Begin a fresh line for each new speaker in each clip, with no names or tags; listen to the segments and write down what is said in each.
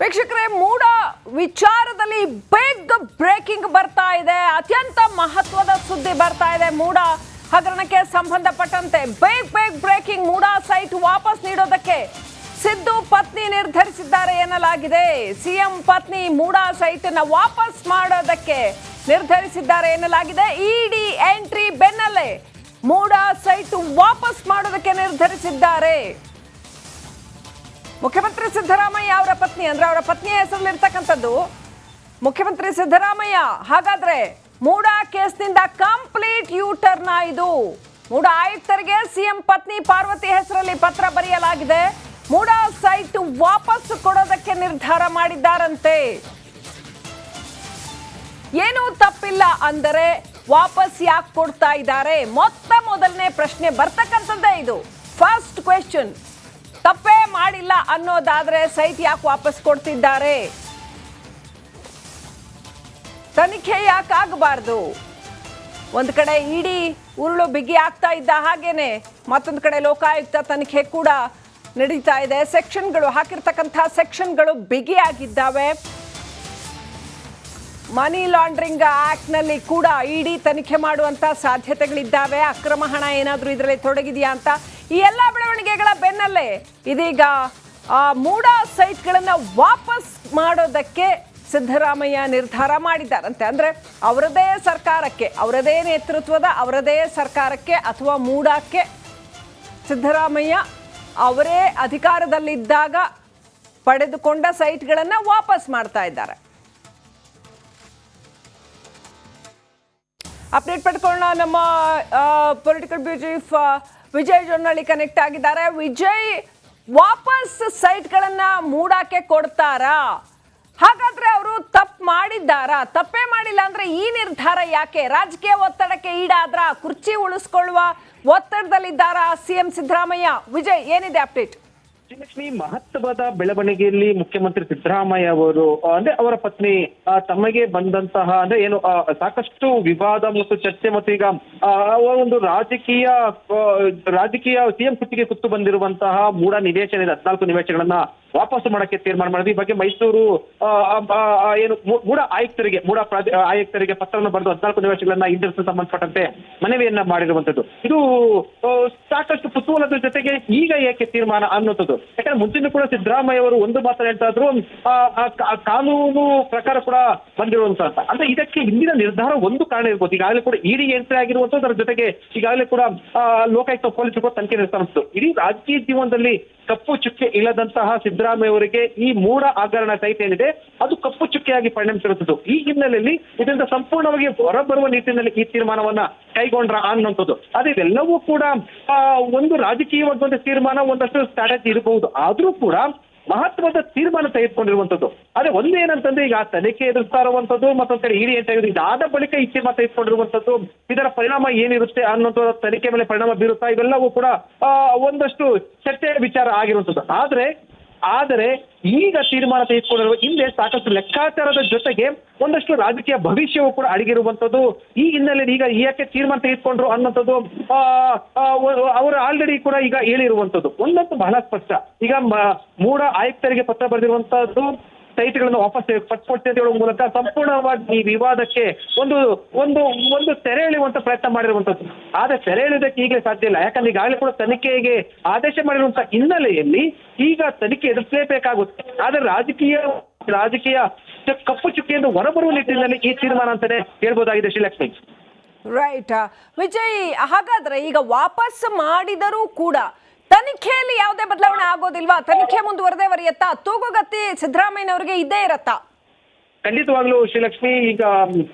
ವೀಕ್ಷಕರೇ, ಮೂಡ ವಿಚಾರದಲ್ಲಿ big breaking ಬರ್ತಾ ಇದೆ. ಅತ್ಯಂತ ಮಹತ್ವದ ಸುದ್ದಿ ಬರ್ತಾ ಇದೆ. ಮೂಡ ಹಗರಣಕ್ಕೆ ಸಂಬಂಧಪಟ್ಟಂತೆ ಬಿಗ್ ಬ್ರೇಕಿಂಗ್. ಮೂಡ ಸೈಟ್ ವಾಪಸ್ ನೀಡೋದಕ್ಕೆ ಸಿದ್ದು ಪತ್ನಿ ನಿರ್ಧರಿಸಿದ್ದಾರೆ ಎನ್ನಲಾಗಿದೆ. ಸಿಎಂ ಪತ್ನಿ ಮೂಡ ಸೈಟ್ ಅನ್ನು ವಾಪಸ್ ಮಾಡೋದಕ್ಕೆ ನಿರ್ಧರಿಸಿದ್ದಾರೆ ಎನ್ನಲಾಗಿದೆ. ಇಡಿ ಎಂಟ್ರಿ ಬೆನ್ನಲ್ಲೇ ಮೂಡ ಸೈಟ್ ವಾಪಸ್ ಮಾಡೋದಕ್ಕೆ ನಿರ್ಧರಿಸಿದ್ದಾರೆ. ಮುಖ್ಯಮಂತ್ರಿ ಸಿದ್ದರಾಮಯ್ಯ ಅವರ ಪತ್ನಿ, ಅಂದ್ರೆ ಅವರ ಪತ್ನಿಯ ಹೆಸರಲ್ಲಿರ್ತಕ್ಕಂಥದ್ದು ಮುಖ್ಯಮಂತ್ರಿ ಸಿದ್ದರಾಮಯ್ಯ. ಹಾಗಾದ್ರೆ ಮೂಡ ಕೇಸ್ನಿಂದ ಕಂಪ್ಲೀಟ್ ಯೂ ಟರ್ನ್ ಇದು. ಮೂಡ ಆಯುಕ್ತರಿಗೆ ಸಿಎಂ ಪತ್ನಿ ಪಾರ್ವತಿ ಹೆಸರಲ್ಲಿ ಪತ್ರ ಬರೆಯಲಾಗಿದೆ. ಮೂಡ ಸೈಟ್ ವಾಪಸ್ ಕೊಡೋದಕ್ಕೆ ನಿರ್ಧಾರ ಮಾಡಿದ್ದಾರಂತೆ. ಏನೂ ತಪ್ಪಿಲ್ಲ ಅಂದರೆ ವಾಪಸ್ ಯಾಕೆ ಕೊಡ್ತಾ ಇದ್ದಾರೆ? ಮೊದಲನೇ ಪ್ರಶ್ನೆ ಬರ್ತಕ್ಕಂಥದ್ದೇ ಇದು. ಫಸ್ಟ್ ಕ್ವೆಶ್ಚನ್, ತಪ್ಪೇ ಮಾಡಿಲ್ಲ ಅನ್ನೋದಾದ್ರೆ ಸೈಟ್ ಯಾಕೆ ವಾಪಸ್ ಕೊಡ್ತಿದ್ದಾರೆ? ತನಿಖೆ ಯಾಕೆ ಆಗಬಾರ್ದು? ಒಂದು ಕಡೆ ಇಡಿ ಉರುಳು ಬಿಗಿ ಆಗ್ತಾ ಇದ್ದ ಹಾಗೇನೆ ಮತ್ತೊಂದು ಕಡೆ ಲೋಕಾಯುಕ್ತ ತನಿಖೆ ಕೂಡ ನಡೀತಾ ಇದೆ. ಸೆಕ್ಷನ್ಗಳು ಹಾಕಿರ್ತಕ್ಕಂಥ ಸೆಕ್ಷನ್ಗಳು ಬಿಗಿಯಾಗಿದ್ದಾವೆ. ಮನಿ ಲಾಂಡ್ರಿಂಗ್ ಆಕ್ಟ್ ನಲ್ಲಿ ಕೂಡ ಇಡಿ ತನಿಖೆ ಮಾಡುವಂತ ಸಾಧ್ಯತೆಗಳಿದ್ದಾವೆ. ಅಕ್ರಮ ಹಣ ಏನಾದರೂ ಇದರಲ್ಲಿ ತೊಡಗಿದೆಯಾ ಅಂತ. ಈ ಎಲ್ಲ ಬೆಳವಣಿಗೆಗಳ ಬೆನ್ನಲ್ಲೇ ಇದೀಗ ಮೂಡ ಸೈಟ್ಗಳನ್ನು ವಾಪಸ್ ಮಾಡೋದಕ್ಕೆ ಸಿದ್ದರಾಮಯ್ಯ ನಿರ್ಧಾರ ಮಾಡಿದ್ದಾರಂತೆ. ಅಂದ್ರೆ ಅವರದೇ ಸರ್ಕಾರಕ್ಕೆ, ಅವರದೇ ನೇತೃತ್ವದ ಅವರದೇ ಸರ್ಕಾರಕ್ಕೆ ಅಥವಾ ಮೂಡಕ್ಕೆ ಸಿದ್ದರಾಮಯ್ಯ ಅವರೇ ಅಧಿಕಾರದಲ್ಲಿದ್ದಾಗ ಪಡೆದುಕೊಂಡ ಸೈಟ್ಗಳನ್ನು ವಾಪಸ್ ಮಾಡ್ತಾ ಇದ್ದಾರೆ. ಅಪ್ಡೇಟ್ ಪಡ್ಕೊಳ್ಳೋಣ. ನಮ್ಮ political bureau chief Vijay Jonnalli connect ಆಗಿದ್ದಾರೆ. ವಿಜಯ್, ವಾಪಸ್ ಸೈಟ್ಗಳನ್ನ ಮೂಡಕ್ಕೆ ಕೊಡ್ತಾರಾ? ಹಾಗಾದ್ರೆ ಅವರು ತಪ್ಪು ಮಾಡಿದ್ದಾರಾ? ತಪ್ಪೇ ಮಾಡಿಲ್ಲ ಅಂದ್ರೆ ಈ ನಿರ್ಧಾರ ಯಾಕೆ? ರಾಜಕೀಯ ಒತ್ತಡಕ್ಕೆ ಈಡಾದ್ರ? ಕುರ್ಚಿ ಉಳಿಸ್ಕೊಳ್ಳುವ ಒತ್ತಡದಲ್ಲಿದ್ದಾರಾ ಸಿಎಂ ಸಿದ್ದರಾಮಯ್ಯ? ವಿಜಯ್, ಏನಿದೆ ಅಪ್ಡೇಟ್?
ಲಕ್ಷ್ಮಿ, ಮಹತ್ವದ ಬೆಳವಣಿಗೆಯಲ್ಲಿ ಮುಖ್ಯಮಂತ್ರಿ ಸಿದ್ದರಾಮಯ್ಯ ಅವರು ಅಂದ್ರೆ ಅವರ ಪತ್ನಿ ತಮಗೆ ಬಂದಂತಹ ಅಂದ್ರೆ ಏನು ಸಾಕಷ್ಟು ವಿವಾದ ಮತ್ತು ಚರ್ಚೆ ಮತ್ತು ಈಗ ಒಂದು ರಾಜಕೀಯ ಸಿಎಂ ಕುತ್ತಿಗೆ ಕುತ್ತು ಬಂದಿರುವಂತಹ ಮೂಡ ನಿವೇಶನ 14 ನಿವೇಶನಗಳನ್ನ ವಾಪಸ್ ಮಾಡಕ್ಕೆ ತೀರ್ಮಾನ ಮಾಡಿದ್ರು. ಈ ಬಗ್ಗೆ ಮೈಸೂರು ಏನು ಮೂಡ ಆಯುಕ್ತರಿಗೆ ಪತ್ರವನ್ನು ಬರೆದು 14 ನಿವೇಶನಗಳನ್ನ ಹಿಂದಿರಿಸಲು ಸಂಬಂಧಪಟ್ಟಂತೆ ಮನವಿಯನ್ನ ಮಾಡಿರುವಂತದ್ದು. ಇದು ಸಾಕಷ್ಟು ಕುತೂಹಲದ ಜೊತೆಗೆ ಈಗ ಏಕೆ ತೀರ್ಮಾನ ಅನ್ನುವಂಥದ್ದು. ಯಾಕಂದ್ರೆ ಮುಂಚಿನ ಕೂಡ ಸಿದ್ದರಾಮಯ್ಯ ಅವರು ಒಂದು ಮಾತನ್ನು ಹೇಳ್ತಾ ಇದ್ರು, ಕಾನೂನು ಪ್ರಕಾರ ಕೂಡ ಬಂದಿರುವಂತ. ಅಂದ್ರೆ ಇದಕ್ಕೆ ಹಿಂದಿನ ನಿರ್ಧಾರ ಒಂದು ಕಾರಣ ಇರ್ಬೋದು. ಈಗಾಗಲೇ ಕೂಡ ಇಡಿ ಎಂಟ್ರಿ ಆಗಿರುವಂತದ್ದು, ಅದರ ಜೊತೆಗೆ ಈಗಾಗಲೇ ಕೂಡ ಲೋಕಾಯುಕ್ತ ಪೊಲೀಸರು ಕೂಡ ತನಿಖೆ ನಡೆಸ್ತಾ. ಇಡೀ ರಾಜಕೀಯ ಜೀವನದಲ್ಲಿ ಕಪ್ಪು ಚುಕ್ಕೆ ಇಲ್ಲದಂತಹ ಸಿದ್ದರಾಮಯ್ಯ ಅವರಿಗೆ ಈ ಮೂಡ ಹಗರಣ ಸೈಟ್ ಏನಿದೆ ಅದು ಕಪ್ಪು ಚುಕ್ಕೆಯಾಗಿ ಪರಿಣಮಿಸಿರುತ್ತದೆ. ಈ ಹಿನ್ನೆಲೆಯಲ್ಲಿ ಇದರಿಂದ ಸಂಪೂರ್ಣವಾಗಿ ಹೊರಬರುವ ನಿಟ್ಟಿನಲ್ಲಿ ಈ ತೀರ್ಮಾನವನ್ನ ಕೈಗೊಂಡ್ರ ಅನ್ನುವಂಥದ್ದು. ಅದೇ ಇದೆಲ್ಲವೂ ಕೂಡ ಒಂದು ರಾಜಕೀಯವಾದ ತೀರ್ಮಾನ, ಒಂದಷ್ಟು ಸ್ಟ್ರಾಟಜಿ ಇರಬಹುದು. ಆದ್ರೂ ಕೂಡ ಮಹತ್ವದ ತೀರ್ಮಾನ ತೆಗೆದುಕೊಂಡಿರುವಂತದ್ದು. ಅದೇ ಒಂದು ಏನಂತಂದ್ರೆ ಈಗ ತನಿಖೆ ಎದುರಿಸ್ತಾ ಇರುವಂತದ್ದು, ಮತ್ತೊಂದು ಕಡೆ ಇಡಿ ಅಂತ ಇದಾದ ಬಳಿಕ ಈ ತೀರ್ಮಾನ ತೆಗೆದುಕೊಂಡಿರುವಂತದ್ದು. ಇದರ ಪರಿಣಾಮ ಏನಿರುತ್ತೆ ಅನ್ನೋದು, ತನಿಖೆ ಮೇಲೆ ಪರಿಣಾಮ ಬೀರುತ್ತಾ, ಇವೆಲ್ಲವೂ ಕೂಡ ಒಂದಷ್ಟು ಚರ್ಚೆಯ ವಿಚಾರ ಆಗಿರುವಂತದ್ದು. ಆದರೆ ಈಗ ತೀರ್ಮಾನ ತೆಗೆದುಕೊಂಡಿರುವ ಹಿಂದೆ ಸಾಕಷ್ಟು ಲೆಕ್ಕಾಚಾರದ ಜೊತೆಗೆ ಒಂದಷ್ಟು ರಾಜಕೀಯ ಭವಿಷ್ಯವೂ ಕೂಡ ಅಡಗಿರುವಂತದ್ದು. ಈ ಹಿನ್ನೆಲೆಯಲ್ಲಿ ಈಗ ಯಾಕೆ ತೀರ್ಮಾನ ತೆಗೆದುಕೊಂಡ್ರು ಅನ್ನೋಂಥದ್ದು ಅವರು ಆಲ್ರೆಡಿ ಕೂಡ ಈಗ ಹೇಳಿರುವಂತದ್ದು. ಒಂದಂತೂ ಬಹಳ ಸ್ಪಷ್ಟ, ಈಗ ಮೂಡ ಆಯುಕ್ತರಿಗೆ ಪತ್ರ ಬರೆದಿರುವಂತದ್ದು ಸೈಟ್ಗಳನ್ನು ವಾಪಸ್ ಪಟ್ಕೊಡ್ತೀನಿ ಅಂತ ಹೇಳುವ ಮೂಲಕ ಸಂಪೂರ್ಣವಾಗಿ ಈ ವಿವಾದಕ್ಕೆ ಒಂದು ತೆರೆ ಎಳೆಯುವಂತ ಪ್ರಯತ್ನ ಮಾಡಿರುವಂತದ್ದು. ಆದ್ರೆ ತೆರೆ ಎಳೆಯೋದಕ್ಕೆ ಈಗಲೇ ಸಾಧ್ಯ ಇಲ್ಲ. ಯಾಕಂದ್ರೆ ಈಗಾಗಲೇ ಕೂಡ ತನಿಖೆಗೆ ಆದೇಶ ಮಾಡಿರುವಂತಹ ಹಿನ್ನೆಲೆಯಲ್ಲಿ ಈಗ ತನಿಖೆ ಎದುರಿಸಲೇಬೇಕಾಗುತ್ತೆ. ಆದ್ರೆ ರಾಜಕೀಯ ಕಪ್ಪು ಚುಕ್ಕಿಯಿಂದ ಹೊರಬರುವ ನಿಟ್ಟಿನಲ್ಲಿ ಈ ತೀರ್ಮಾನ ಅಂತಾನೆ ಹೇಳ್ಬೋದಾಗಿದೆ ಶ್ರೀಲಕ್ಷ್ಮಿ.
ರೈಟ್ ವಿಜಯ್, ಹಾಗಾದ್ರೆ ಈಗ ವಾಪಸ್ ಮಾಡಿದರೂ ಕೂಡ ತನಿಖೆಯಲ್ಲಿ ಯಾವುದೇ ಬದಲಾವಣೆ ಆಗೋದಿಲ್ವಾ? ತನಿಖೆ ಮುಂದುವರೆಯುತ್ತಾ? ತೂಗುಗತ್ತಿ ಸಿದ್ದರಾಮಯ್ಯನವರಿಗೆ ಇದ್ದೇ ಇರತ್ತಾ?
ಖಂಡಿತವಾಗ್ಲೂ ಶ್ರೀಲಕ್ಷ್ಮಿ, ಈಗ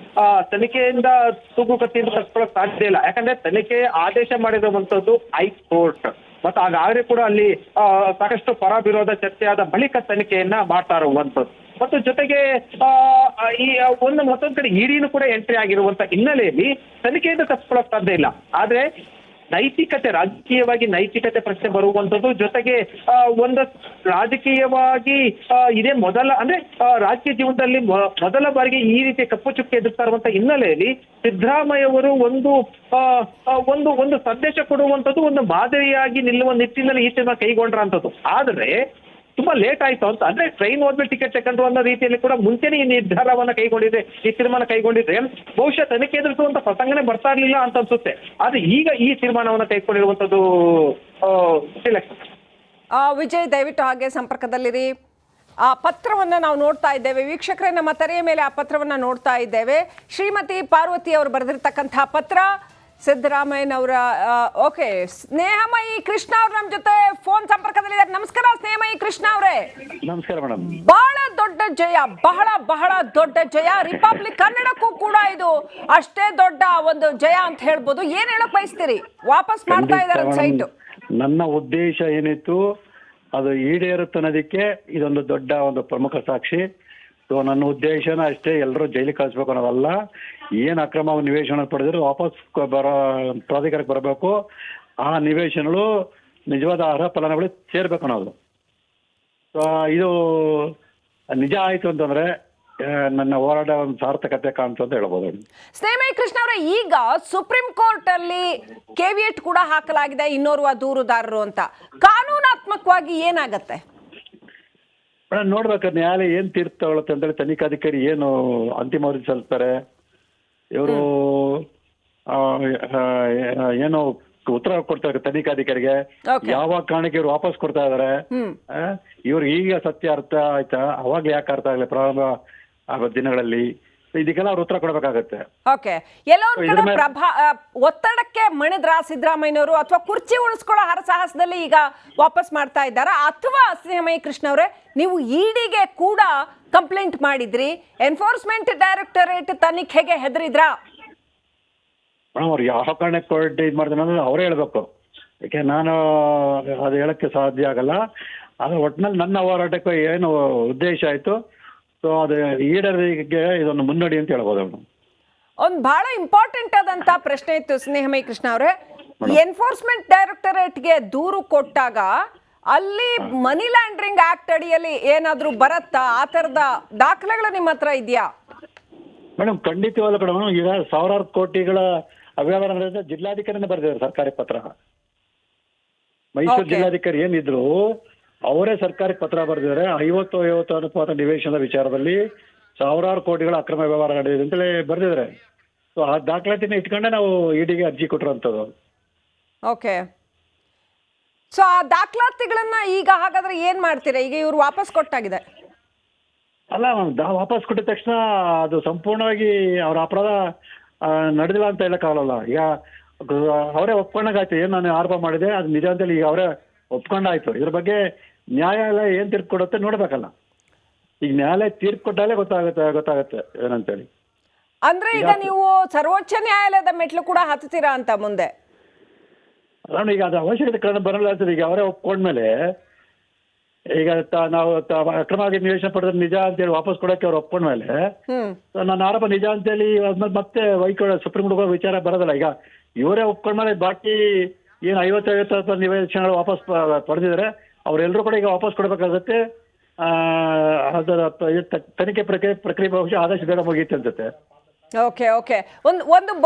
ತನಿಖೆಯಿಂದ ತೂಗುಗತ್ತಿಯಿಂದ ತಪ್ಪಿಕೊಳ್ಳೋಕೆ ಸಾಧ್ಯ ಇಲ್ಲ. ಯಾಕಂದ್ರೆ ತನಿಖೆ ಆದೇಶ ಮಾಡಿರುವಂತದ್ದು ಹೈಕೋರ್ಟ್. ಮತ್ತು ಹಾಗಾದ್ರೆ ಕೂಡ ಅಲ್ಲಿ ಸಾಕಷ್ಟು ಪರ ವಿರೋಧ ಚರ್ಚೆಯಾದ ಬಳಿಕ ತನಿಖೆಯನ್ನ ಮಾಡ್ತಾ ಇರುವಂತದ್ದು. ಮತ್ತು ಜೊತೆಗೆ ಈ ಮತ್ತೊಂದು ಕಡೆ ಇಡಿನೂ ಕೂಡ ಎಂಟ್ರಿ ಆಗಿರುವಂತ ಹಿನ್ನೆಲೆಯಲ್ಲಿ ತನಿಖೆಯಿಂದ ತಪ್ಪಿಕೊಳ್ಳೋಕೆ ಸಾಧ್ಯ ಇಲ್ಲ. ಆದ್ರೆ ರಾಜಕೀಯವಾಗಿ ನೈತಿಕತೆ ಪ್ರಶ್ನೆ ಬರುವಂತದ್ದು. ಜೊತೆಗೆ ರಾಜಕೀಯವಾಗಿ ಇದೇ ರಾಜಕೀಯ ಜೀವನದಲ್ಲಿ ಮೊದಲ ಬಾರಿಗೆ ಈ ರೀತಿಯ ಕಪ್ಪು ಚುಕ್ಕೆ ಎದುರ್ತಾ ಇರುವಂತ ಹಿನ್ನೆಲೆಯಲ್ಲಿ ಸಿದ್ದರಾಮಯ್ಯ ಅವರು ಒಂದು ಸಂದೇಶ ಕೊಡುವಂಥದ್ದು, ಒಂದು ಮಾದರಿಯಾಗಿ ನಿಲ್ಲುವ ನಿಟ್ಟಿನಲ್ಲಿ ಈ ತೀರ್ಮಾನ ಕೈಗೊಂಡ್ರಂಥದ್ದು. ಆದರೆ ತುಂಬಾ ಲೇಟ್ ಆಯ್ತು ಅಂತ. ಅಂದ್ರೆ ಟ್ರೈನ್ ಹೋದ್ಮೇಲೆ ಟಿಕೆಟ್ ತಗೊಂಡು ಅನ್ನೋ ರೀತಿಯಲ್ಲಿ ಕೂಡ ಮುಂಚೆನೇ ಈ ನಿರ್ಧಾರವನ್ನ ಕೈಗೊಂಡಿದೆ, ಈ ತೀರ್ಮಾನ ಕೈಗೊಂಡಿದ್ರೆ ಬಹುಶಃ ತನಿಖೆ ಎದುರಿಸುವಂತ ಪ್ರಸಂಗನೇ ಬರ್ತಾ ಇರ್ಲಿಲ್ಲ ಅಂತ ಅನ್ಸುತ್ತೆ. ಆದ್ರೆ ಈಗ ಈ ತೀರ್ಮಾನವನ್ನ ಕೈಗೊಂಡಿರುವಂತದ್ದು
ವಿಜಯ್, ದಯವಿಟ್ಟು ಹಾಗೆ ಸಂಪರ್ಕದಲ್ಲಿರಿ. ಆ ಪತ್ರವನ್ನು ನಾವು ನೋಡ್ತಾ ಇದ್ದೇವೆ ವೀಕ್ಷಕರೇ, ನಮ್ಮ ತೆರೆಯ ಮೇಲೆ ಆ ಪತ್ರವನ್ನು ನೋಡ್ತಾ ಇದ್ದೇವೆ. ಶ್ರೀಮತಿ ಪಾರ್ವತಿ ಅವರು ಬರೆದಿರ್ತಕ್ಕಂತಹ ಪತ್ರ ಸಿದ್ದರಾಮಯ್ಯನವರ. ಓಕೆ, ಸ್ನೇಹಮಯಿ ಕೃಷ್ಣ ಅವ್ರು ನಮ್ಮ ಜೊತೆ ಫೋನ್ ಸಂಪರ್ಕದಲ್ಲಿದ್ದಾರೆ. ನಮಸ್ಕಾರ ಸ್ನೇಹಮಯಿ ಕೃಷ್ಣ ಅವರೇ.
ನಮಸ್ಕಾರ ಮೇಡಮ್.
ಬಹಳ ದೊಡ್ಡ ಜಯ, ಬಹಳ ದೊಡ್ಡ ಜಯ. ರಿಪಬ್ಲಿಕ್ ಕನ್ನಡಕ್ಕೂ ಕೂಡ ಇದು ಅಷ್ಟೇ ದೊಡ್ಡ ಒಂದು ಜಯ ಅಂತ ಹೇಳ್ಬೋದು. ಏನ್ ಹೇಳಕ್ ಬಯಸ್ತೀರಿ? ವಾಪಸ್ ಮಾಡ್ತಾ ಇದ್ದಾರೆ ಸೈಟ್.
ನನ್ನ ಉದ್ದೇಶ ಏನಿತ್ತು ಅದು ಈಡೇರುತ್ತನ್ನೋದಕ್ಕೆ ಇದೊಂದು ದೊಡ್ಡ ಒಂದು ಪ್ರಮುಖ ಸಾಕ್ಷಿ. ಸೊ ನನ್ನ ಉದ್ದೇಶನ ಅಷ್ಟೇ, ಎಲ್ಲರೂ ಜೈಲಿಗೆ ಕಳಿಸ್ಬೇಕು ಅನ್ನೋದಲ್ಲ. ಏನು ಅಕ್ರಮ ನಿವೇಶನ ಪಡೆದ್ರು ವಾಪಸ್ ಪ್ರಾಧಿಕಾರಕ್ಕೆ ಬರಬೇಕು. ಆ ನಿವೇಶನಗಳು ನಿಜವಾದ ಅರ್ಹ ಫಲಾನುಭವಿಗಳಿಗೆ ಸೇರ್ಬೇಕು ಅನ್ನೋದು. ಸೊ ಇದು ನಿಜ ಆಯಿತು ಅಂತಂದ್ರೆ ನನ್ನ ಹೋರಾಟ ಒಂದು ಸಾರ್ಥಕತೆ ಕಾಣ್ತು ಅಂತ ಹೇಳ್ಬೋದು.
ಸ್ನೇಹಮಯಿ ಕೃಷ್ಣ ಅವರೇ, ಈಗ ಸುಪ್ರೀಂ ಕೋರ್ಟ್ ಅಲ್ಲಿ ಕೆವಿಯಟ್ ಕೂಡ ಹಾಕಲಾಗಿದೆ ಇನ್ನೋರ್ವ ದೂರುದಾರರು ಅಂತ. ಕಾನೂನಾತ್ಮಕವಾಗಿ ಏನಾಗತ್ತೆ
ಮೇಡಮ್? ನೋಡ್ಬೇಕು ನ್ಯಾಯಾಲಯ ಏನ್ ತೀರ್ಪು ತಗೊಳುತ್ತೆ ಅಂತೇಳಿ. ತನಿಖಾಧಿಕಾರಿ ಏನು ಅಂತಿಮ ವರದಿ ಸಲ್ಲಿಸ್ತಾರೆ, ಇವರು ಏನು ಉತ್ತರ ಕೊಡ್ತಾರೆ ತನಿಖಾಧಿಕಾರಿಗೆ, ಯಾವ ಕಾರಣಕ್ಕೆ ಇವ್ರು ವಾಪಸ್ ಕೊಡ್ತಾ ಇದಾರೆ, ಇವ್ರಿಗೆ ಈಗ ಸತ್ಯ ಅರ್ಥ ಆಯ್ತಾ, ಅವಾಗ ಯಾಕೆ ಅರ್ಥ ಆಗಲಿ ಪ್ರಾರಂಭ ಆಗೋ ದಿನಗಳಲ್ಲಿ, ಇದಕ್ಕೆಲ್ಲ ಅವ್ರು ಉತ್ತರ ಕೊಡಬೇಕಾಗತ್ತೆ.
ಓಕೆ, ಎಲ್ಲೋ ಒತ್ತಡಕ್ಕೆ ಮಣಿದ್ರ ಸಿದ್ದರಾಮಯ್ಯನವರು ಅಥವಾ ಕುರ್ಚಿ ಉಳಿಸ್ಕೊಳ್ಳೋ ಹರಸಾಹಸದಲ್ಲಿ ಈಗ ವಾಪಸ್ ಮಾಡ್ತಾ ಇದ್ದಾರಾ? ಅಥವಾ ಸ್ನೇಹಮಯಿ ಕೃಷ್ಣ ಅವರೇ, ನೀವು ಇಡಿಗೆ ಕೂಡ ಕಂಪ್ಲೇಂಟ್ ಮಾಡಿದ್ರಿ, ಎನ್ಫೋರ್ಸ್ಮೆಂಟ್ ಡೈರೆಕ್ಟರೇಟ್ ತನಿಖೆಗೆ ಹೆದರಿದ್ರಾ?
ಮೇಡಮ್, ಅವ್ರು ಯಾವ ಕಾರಣಕ್ಕೆ ಕೋರ್ಟ್ ಇದು ಮಾಡ್ತಾರೆ ಅನ್ನೋದು ಅವರೇ ಹೇಳ್ಬೇಕು. ಯಾಕೆ ನಾನು ಅದು ಹೇಳಕ್ಕೆ ಸಾಧ್ಯ ಆಗಲ್ಲ. ಆದ್ರೆ ಒಟ್ಟಿನಲ್ಲಿ ನನ್ನ ಹೋರಾಟಕ್ಕೆ ಏನು ಉದ್ದೇಶ ಆಯ್ತು, ಸೊ ಅದು ಈಡೇರಿಕೆಗೆ ಇದೊಂದು ಮುನ್ನಡಿ ಅಂತ ಹೇಳ್ಬೋದು.
ಒಂದು ಬಹಳ ಇಂಪಾರ್ಟೆಂಟ್ ಆದಂತ ಪ್ರಶ್ನೆ ಇತ್ತು ಸ್ನೇಹಮಯಿ ಕೃಷ್ಣ ಅವರೇ. ಎನ್ಫೋರ್ಸ್ಮೆಂಟ್ ಡೈರೆಕ್ಟರೇಟ್ಗೆ ದೂರು ಕೊಟ್ಟಾಗ ಅಲ್ಲಿ ಮನಿ ಲ್ಯಾಂಡ್ರಿಂಗ್ ಆಕ್ಟ್ ಅಡಿಯಲ್ಲಿ ಏನಾದ್ರೂ ಬರತ್ತಾ? ಆ ತರದ ದಾಖಲೆಗಳು ನಿಮ್ಮ ಹತ್ರ ಇದೆಯಾ?
ಮೇಡಮ್, ಖಂಡಿತವಾದ ಕಡೆ ಈಗ ಸಾವಿರಾರು ಕೋಟಿಗಳ ಅವ್ಯವಹಾರ ನಡೆದ ಜಿಲ್ಲಾಧಿಕಾರಿನೇ ಬರೆದಿದ್ದಾರೆ ಸರ್ಕಾರಿ ಪತ್ರ. ಮೈಸೂರು ಜಿಲ್ಲಾಧಿಕಾರಿ ಏನಿದ್ರು ಅವರೇ ಸರ್ಕಾರಕ್ಕೆ ಪತ್ರ ಬರೆದಿದ್ದಾರೆ. 50 ಅನುಪಾತ ನಿವೇಶನದ ವಿಚಾರದಲ್ಲಿ ಸಾವಿರಾರು ಕೋಟಿಗಳ ಅಕ್ರಮ ವ್ಯವಹಾರ ನಡೆದಿದೆ ಅಂತೇಳಿ ಬರೆದಿದ್ದಾರೆ. ಸೊ ಆ ದಾಖಲಾತಿನ ಇಟ್ಕೊಂಡೆ ನಾವು ಇಡಿಗೆ ಅರ್ಜಿ ಕೊಟ್ಟಿರುವಂಥದ್ದು.
ಓಕೆ, ಸೊ ಆ ದಾಖಲಾತಿಗಳನ್ನ ಈಗ ಹಾಗಾದ್ರೆ ಏನ್ ಮಾಡ್ತೀರಾ? ಈಗ ಇವ್ರು ವಾಪಸ್ ಕೊಟ್ಟಾಗಿದೆ
ಅಲ್ಲ, ವಾಪಸ್ ಕೊಟ್ಟಿದ ತಕ್ಷಣ ಅದು ಸಂಪೂರ್ಣವಾಗಿ ಅವರ ಅಪರಾಧ ನಡೆದಿಲ್ಲ ಅಂತ ಹೇಳಕ್ಕಾಗಲ್ಲ. ಈಗ ಅವರೇ ಒಪ್ಕೊಂಡಾಗಾಯ್ತು, ಏನು ನಾನು ಆರೋಪ ಮಾಡಿದೆ ಅದು ನಿಜ ಅಂತೇಳಿ ಈಗ ಅವರೇ ಒಪ್ಕೊಂಡಾಯ್ತು. ಇದ್ರ ಬಗ್ಗೆ ನ್ಯಾಯಾಲಯ ಏನ್ ತೀರ್ಪು ಕೊಡುತ್ತೆ ನೋಡ್ಬೇಕಲ್ಲ. ಈಗ ನ್ಯಾಯಾಲಯ ತೀರ್ಪು ಕೊಟ್ಟಾಲೆ ಗೊತ್ತಾಗುತ್ತೆ ಏನಂತೇಳಿ.
ಅಂದ್ರೆ ಈಗ ನೀವು ಸರ್ವೋಚ್ಚ ನ್ಯಾಯಾಲಯದ ಮೆಟ್ಲು ಕೂಡ ಹತ್ತೀರಾ ಅಂತ ಮುಂದೆ?
ಅಲ್ಲ, ಈಗ ಅದು ಅವಶ್ಯಕತೆ ಕಾರಣ ಬರಲ್ಲ ಅಂತದೆ. ಈಗ ಅವರೇ ಒಪ್ಕೊಂಡ್ಮೇಲೆ ಈಗ ನಾವು ಅಕ್ರಮವಾಗಿ ನಿವೇಶನ ಪಡೆದ್ರೆ ನಿಜ ಅಂತೇಳಿ ವಾಪಸ್ ಕೊಡೋಕೆ ಅವ್ರು ಒಪ್ಕೊಂಡ್ಮೇಲೆ ನನ್ನ ಆರೋಪ ನಿಜ ಅಂತೇಳಿ ಆದ್ಮೇಲೆ ಮತ್ತೆ ಸುಪ್ರೀಂ ಕೋರ್ಟ್ ವಿಚಾರ ಬರೋದಲ್ಲ. ಈಗ ಇವರೇ ಒಪ್ಕೊಂಡ್ಮೇಲೆ ಬಾಕಿ ಏನು 50 ನಿವೇಶನಗಳು ವಾಪಸ್ ಪಡೆದಿದ್ದಾರೆ ಅವರೆಲ್ಲರೂ ಕೂಡ ಈಗ ವಾಪಸ್ ಕೊಡಬೇಕಾಗುತ್ತೆ. ಅದರ ತನಿಖೆ ಪ್ರಕ್ರಿಯೆ ಬಹುಶಃ ಆದಷ್ಟು ಬೇಗ ಮುಗಿಯುತ್ತೆ ಅನ್ಸುತ್ತೆ.
ಓಕೆ, ಒಂದು